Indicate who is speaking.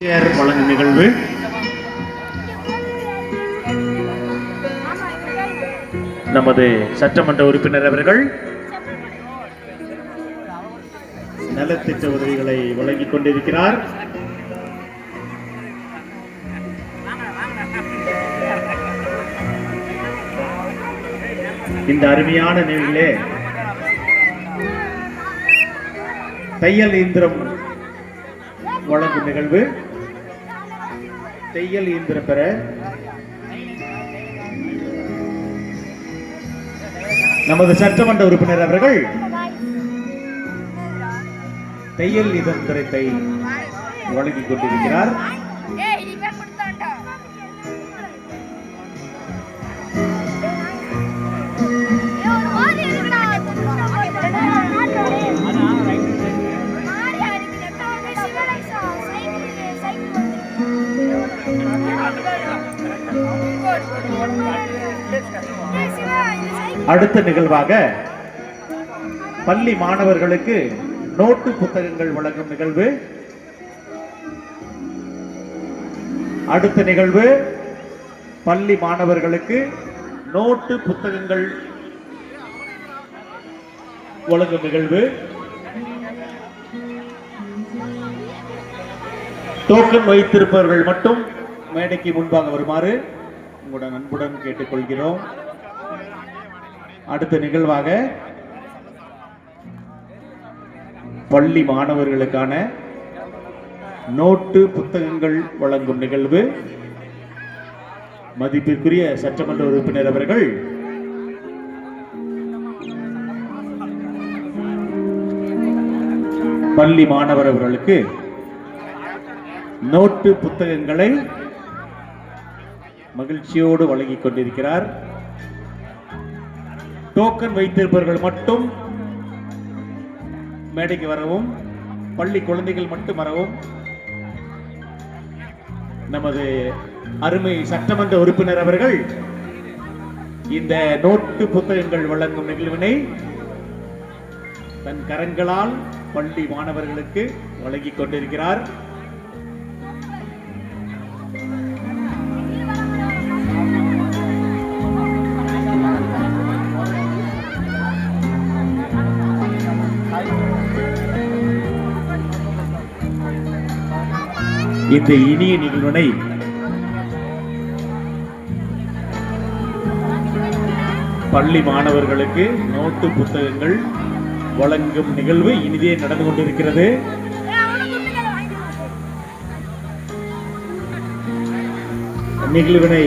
Speaker 1: வழங்கும் நிகழ்வு நமது சட்டமன்ற உறுப்பினர் அவர்கள் நலத்திட்ட உதவிகளை வழங்கிக் கொண்டிருக்கிறார். இந்த அருமையான நிகழ்விலே தையல் இயந்திரம் வழங்கும் நிகழ்வு. தையல் இயந்திரம் பெற நமது சட்டமன்ற உறுப்பினர் அவர்கள் தையல் இயந்திரத்தை வழங்கிக் கொண்டிருக்கிறார். அடுத்த நிகழ்வாக பள்ளி மாணவர்களுக்கு நோட்டு புத்தகங்கள் வழங்கும் நிகழ்வு. அடுத்த நிகழ்வு பள்ளி மாணவர்களுக்கு நோட்டு புத்தகங்கள் வழங்கும் நிகழ்வு. டோக்கன் வைத்திருப்பவர்கள் மட்டும் மேடைக்கு முன்பாக வருமாறு உங்களுடன் அன்புடன் கேட்டுக்கொள்கிறோம். அடுத்த நிகழ்வாக பள்ளி மாணவர்களுக்கான நோட்டு புத்தகங்கள் வழங்கும் நிகழ்வு. மதிப்பிற்குரிய சட்டமன்ற உறுப்பினர் அவர்கள் பள்ளி மாணவர்களுக்கு நோட்டு புத்தகங்களை மகிழ்ச்சியோடு வழங்கிக் கொண்டிருக்கிறார். டோக்கன் வைத்திருப்பவர்கள் மட்டும் மேடைக்கு வரவும், பள்ளி குழந்தைகள் மட்டும் வரவும். நமது அருமை சட்டமன்ற உறுப்பினர் அவர்கள் இந்த நோட்டு புத்தகங்கள் வழங்கும் நிகழ்வினை தன் கரங்களால் பள்ளி மாணவர்களுக்கு வழங்கிக் கொண்டிருக்கிறார். இந்த இனிய நிகழ்வினை பள்ளி மாணவர்களுக்கு நோட்டு புத்தகங்கள் வழங்கும் நிகழ்வு இனிதே நடந்து கொண்டிருக்கிறது. நிகழ்வினை